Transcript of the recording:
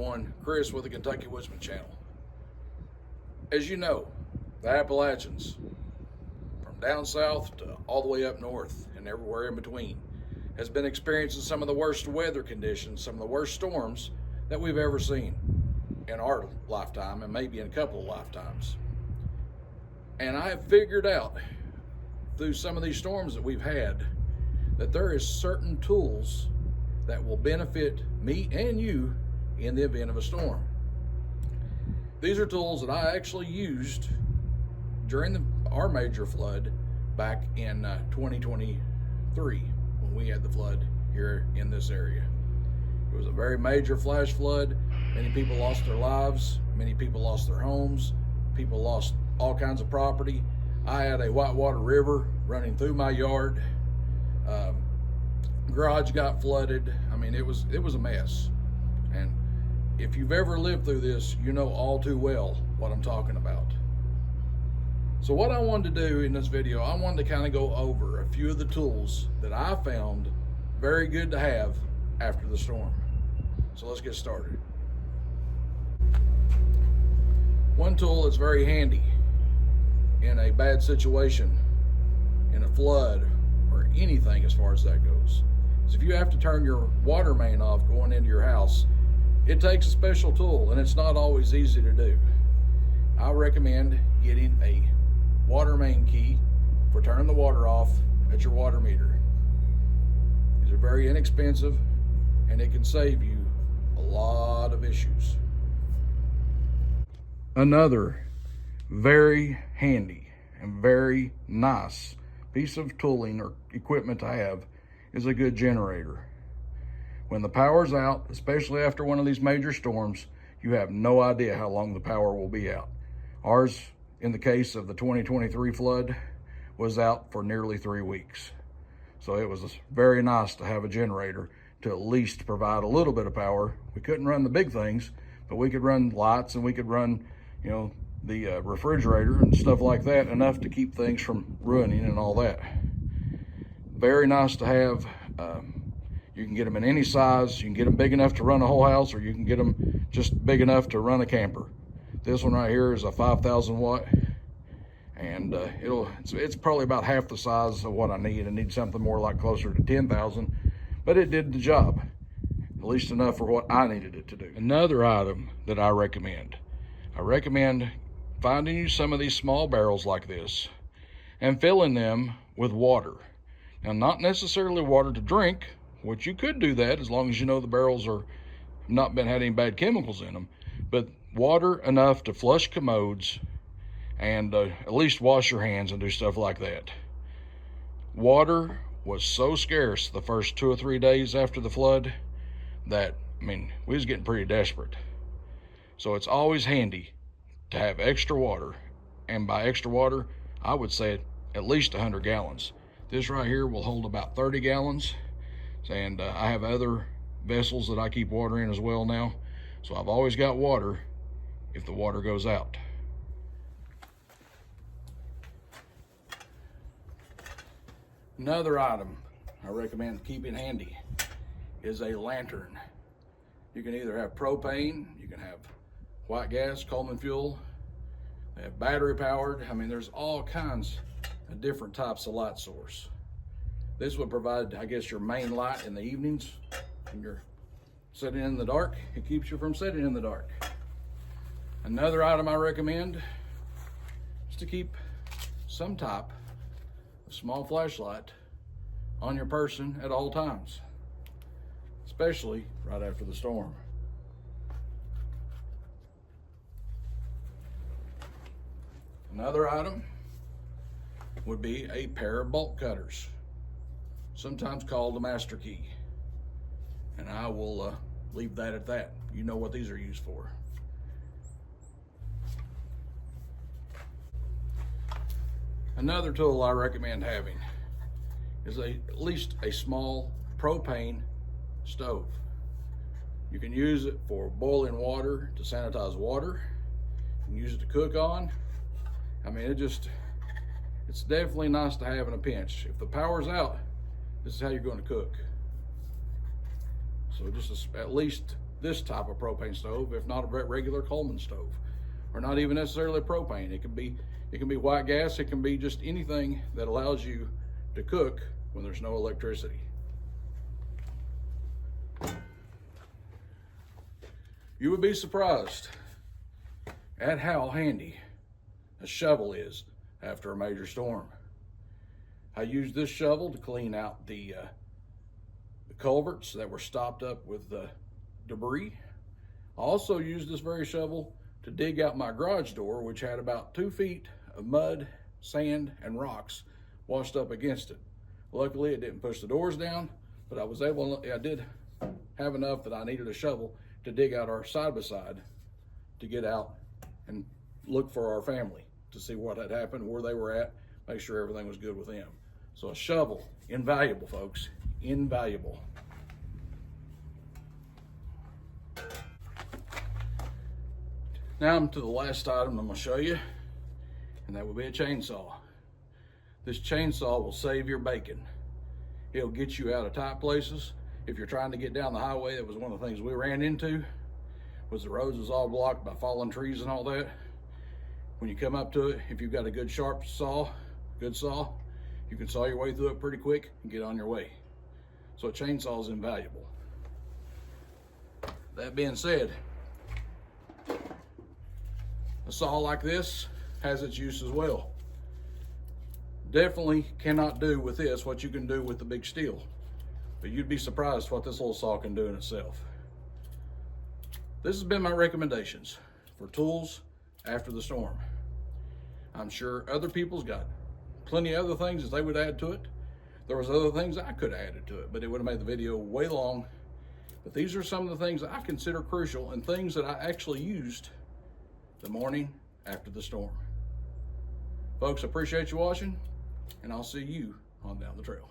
everyone, Chris with the Kentucky Woodsman Channel. As you know, the Appalachians, from down south to all the way up north and everywhere in between, has been experiencing some of the worst weather conditions, some of the worst storms that we've ever seen in our lifetime and maybe in a couple of lifetimes. And I have figured out through some of these storms that we've had that there is certain tools that will benefit me and you in the event of a storm. These are tools that I actually used during our major flood back in 2023 when we had the flood here in this area. It was a very major flash flood. Many people lost their lives, many people lost their homes, people lost all kinds of property. I had a whitewater river running through my yard. Garage got flooded. I mean, it was a mess. And if you've ever lived through this, you know all too well what I'm talking about. So what I wanted to do in this video, I wanted to kind of go over a few of the tools that I found very good to have after the storm. So let's get started. One tool that's very handy in a bad situation, in a flood, or anything as far as that goes, is if you have to turn your water main off going into your house, it takes a special tool and it's not always easy to do. I recommend getting a water main key for turning the water off at your water meter. These are very inexpensive and it can save you a lot of issues. Another very handy and very nice piece of tooling or equipment to have is a good generator. When the power's out, especially after one of these major storms, you have no idea how long the power will be out. Ours, in the case of the 2023 flood, was out for nearly 3 weeks. So it was very nice to have a generator to at least provide a little bit of power. We couldn't run the big things, but we could run lights and we could run, the refrigerator and stuff like that, enough to keep things from ruining and all that. Very nice to have. You can get them in any size. You can get them big enough to run a whole house, or you can get them just big enough to run a camper. This one right here is a 5,000 watt, and it's probably about half the size of what I need. I need something more like closer to 10,000, but it did the job, at least enough for what I needed it to do. Another item that I recommend finding you some of these small barrels like this and filling them with water. Now, not necessarily water to drink, which you could do that as long as you know the barrels are not been had any bad chemicals in them, but water enough to flush commodes and at least wash your hands and do stuff like that. Water was so scarce the first 2 or 3 days after the flood that, we was getting pretty desperate. So it's always handy to have extra water, and by extra water, I would say at least 100 gallons. This right here will hold about 30 gallons, and I have other vessels that I keep water in as well now, so I've always got water if the water goes out. Another item I recommend keeping handy is a lantern. You can either have propane, you can have white gas, Coleman fuel, they have battery powered. There's all kinds of different types of light source. This would provide, I guess, your main light in the evenings when you're sitting in the dark. It keeps you from sitting in the dark. Another item I recommend is to keep some type of small flashlight on your person at all times, especially right after the storm. Another item would be a pair of bolt cutters, sometimes called a master key. And I will leave that at that. You know what these are used for. Another tool I recommend having is at least a small propane stove. You can use it for boiling water to sanitize water. You can use it to cook on. It's definitely nice to have in a pinch. If the power's out, this is how you're going to cook. So just at least this type of propane stove, if not a regular Coleman stove, or not even necessarily propane. It can be white gas. It can be just anything that allows you to cook when there's no electricity. You would be surprised at how handy a shovel is after a major storm. I used this shovel to clean out the culverts that were stopped up with debris. I also used this very shovel to dig out my garage door, which had about 2 feet of mud, sand, and rocks washed up against it. Luckily, it didn't push the doors down, but I did have enough that I needed a shovel to dig out our side-by-side to get out and look for our family to see what had happened, where they were at, make sure everything was good with them. So a shovel, invaluable, folks, invaluable. Now I'm to the last item I'm gonna show you, and that will be a chainsaw. This chainsaw will save your bacon. It'll get you out of tight places. If you're trying to get down the highway, that was one of the things we ran into, was the roads was all blocked by fallen trees and all that. When you come up to it, if you've got a good sharp saw, good saw, you can saw your way through it pretty quick and get on your way. So a chainsaw is invaluable. That being said, a saw like this has its use as well. Definitely cannot do with this what you can do with the big steel, but you'd be surprised what this little saw can do in itself. This has been my recommendations for tools after the storm. I'm sure other people's got plenty of other things that they would add to it. There was other things I could have added to it, but it would have made the video way long. But these are some of the things that I consider crucial and things that I actually used the morning after the storm. Folks, I appreciate you watching, and I'll see you on down the trail.